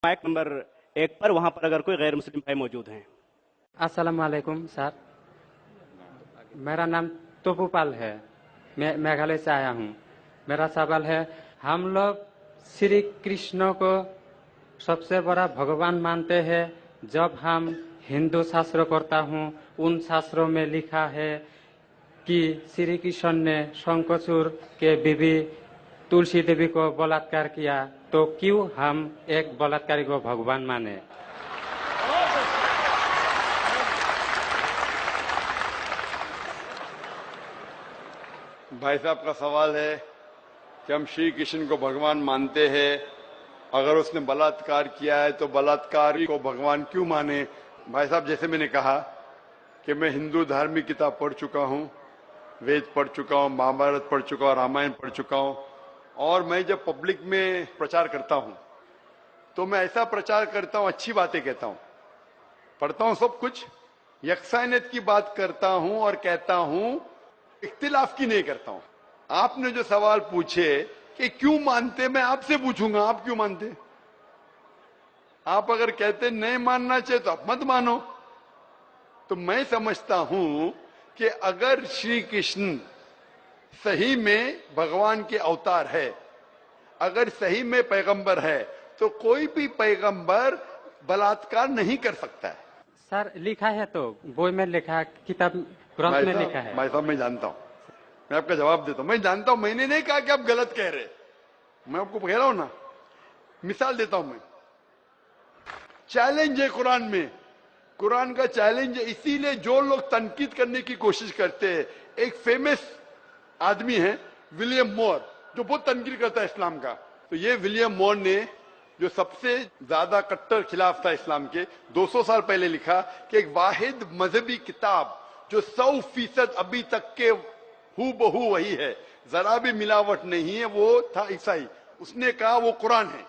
Mic number 1 पर, वहां पर अगर कोई गैर मुस्लिम भाई मौजूद हैं। अस्सलाम वालेकुम सर। मेरा नाम तोपूपाल है। मैं मेघालय से आया हूँ। मेरा सवाल है, हम लोग श्री कृष्ण को सबसे बड़ा भगवान मानते हैं। जब हम हिंदू शास्त्र पढ़ता हूँ, उन शास्त्रों में लिखा है कि श्री कृष्ण ने शंखचूड़ के बीवी तुलसी देवी को बलात्कार किया, तो क्यों हम एक बलात्कारी को भगवान माने? भाई साहब का सवाल है कि हम श्री कृष्ण को भगवान मानते हैं, अगर उसने बलात्कार किया है तो बलात्कारी को भगवान क्यों माने। भाई साहब, जैसे मैंने कहा कि मैं हिंदू धार्मिक किताब पढ़ चुका हूं, वेद पढ़ चुका हूं, महाभारत पढ़ चुका हूं, रामायण पढ़ चुका हूं, और मैं जब पब्लिक में प्रचार करता हूं तो मैं ऐसा प्रचार करता हूं, अच्छी बातें कहता हूं, पढ़ता हूं सब कुछ, यकसानियत की बात करता हूं और कहता हूं, इख्तिलाफ की नहीं करता हूं। आपने जो सवाल पूछे कि क्यों मानते, मैं आपसे पूछूंगा आप क्यों मानते। आप अगर कहते नहीं मानना चाहिए तो आप मत मानो। तो मैं समझता हूं कि अगर श्री कृष्ण सही में भगवान के अवतार है, अगर सही में पैगंबर है, तो कोई भी पैगंबर बलात्कार नहीं कर सकता है। सर लिखा है, तो बोई में लिखा है, किताब ग्रंथ में लिखा है। भाई साहब, मैं जानता हूं, मैं आपका जवाब देता हूं, मैं जानता हूं, मैंने नहीं कहा कि आप गलत कह रहे, मैं आपको कह रहा हूं ना, मिसाल देता हूं मैं। चैलेंज है कुरान में, कुरान का चैलेंज है, इसीलिए जो लोग तनकीद करने की कोशिश करते हैं, एक फेमस आदमी है विलियम मोर, जो बहुत तनकीद करता है इस्लाम का। तो ये विलियम मोर ने, जो सबसे ज्यादा कट्टर खिलाफ था इस्लाम के, 200 साल पहले लिखा कि एक वाहिद मजहबी किताब जो 100% अभी तक के हू बहू वही है, जरा भी मिलावट नहीं है, वो था ईसाई। उसने कहा वो कुरान है।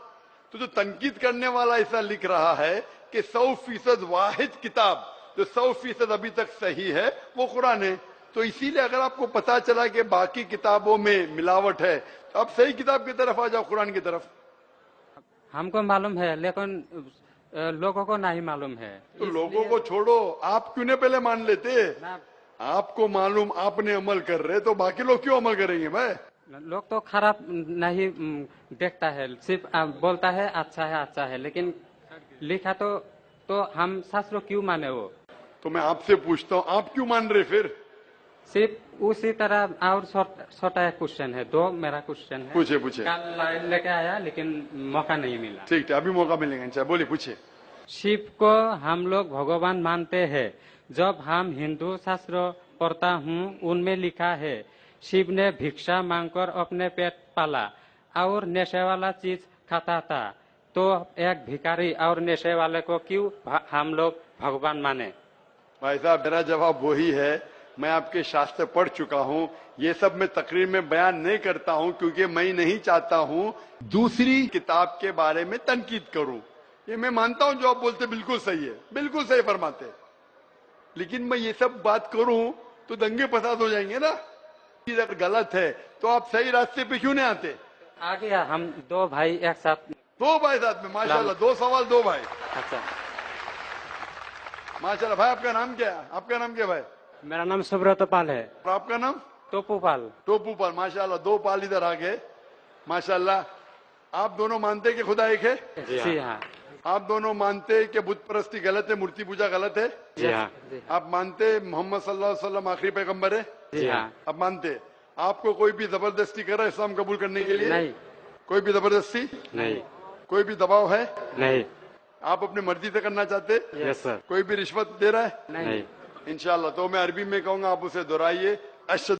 तो जो तनकीद करने वाला ऐसा लिख रहा है कि 100% वाहिद किताब जो 100% अभी तक सही है वो कुरान है। तो इसीलिए अगर आपको पता चला कि बाकी किताबों में मिलावट है, तो आप सही किताब की तरफ आ जाओ, कुरान की तरफ। हमको मालूम है, लेकिन लोगों को नहीं मालूम है। तो लोगों को छोड़ो, आप क्यों नहीं पहले मान लेते। आपको मालूम, आपने अमल कर रहे, तो बाकी लोग क्यों अमल करेंगे भाई। लोग तो खराब नहीं देखता है, सिर्फ बोलता है अच्छा है, लेकिन लिखा तो हम शास्त्र क्यों माने वो। तो मैं आपसे पूछता हूँ, आप क्यों मान रहे फिर। सिर्फ उसी तरह। और छोटा एक क्वेश्चन है, दो मेरा क्वेश्चन है। पूछे। कल लाइन लेके आया, लेकिन मौका नहीं मिला। ठीक है, अभी मौका मिलेगा इंशाल्लाह, बोलिए पूछिए। शिव को हम लोग भगवान मानते हैं। जब हम हिंदू शास्त्र पढ़ता हूँ, उनमें लिखा है शिव ने भिक्षा मांगकर अपने पेट पाला और नशे वाला चीज खाता था, तो एक भिखारी और नशे वाले को क्यों हम लोग भगवान माने। भाई साहब, मेरा जवाब वही है, मैं आपके शास्त्र पढ़ चुका हूँ, ये सब मैं तकरीर में बयान नहीं करता हूँ, क्योंकि मैं नहीं चाहता हूँ दूसरी किताब के बारे में तनकीद करूं। ये मैं मानता हूं जो आप बोलते बिल्कुल सही है, बिल्कुल सही फरमाते, लेकिन मैं ये सब बात करूं तो दंगे फसाद हो जाएंगे ना। अगर गलत है तो आप सही रास्ते पे क्यों नहीं आते। आ गया, हम दो भाई एक साथ। दो भाई साथ में, माशाल्लाह, दो सवाल दो भाई। अच्छा, माशाल्लाह। भाई आपका नाम क्या है, आपका नाम क्या भाई। मेरा नाम सुब्रत पाल है। और आपका नाम। टोपू पाल। टोपू पाल, माशाल्लाह, दो पाल इधर आ गए, माशाल्लाह। आप दोनों मानते कि खुदा एक है। जी हाँ। आप दोनों मानते कि बुत परस्ती गलत है, मूर्ति पूजा गलत है। जी हाँ। आप मानते मोहम्मद सल्लल्लाहु अलैहि वसल्लम आखिरी पैगंबर है। जी हाँ। आप मानते। आपको कोई भी जबरदस्ती कर रहा है इस्लाम कबूल करने के लिए। नहीं। कोई भी जबरदस्ती नहीं। कोई भी दबाव है। नहीं। आप अपनी मर्जी से करना चाहते। Yes sir. कोई भी रिश्वत दे रहा है। नहीं। इंशाल्लाह। तो मैं अरबी में कहूंगा, आप उसे दोहराइए।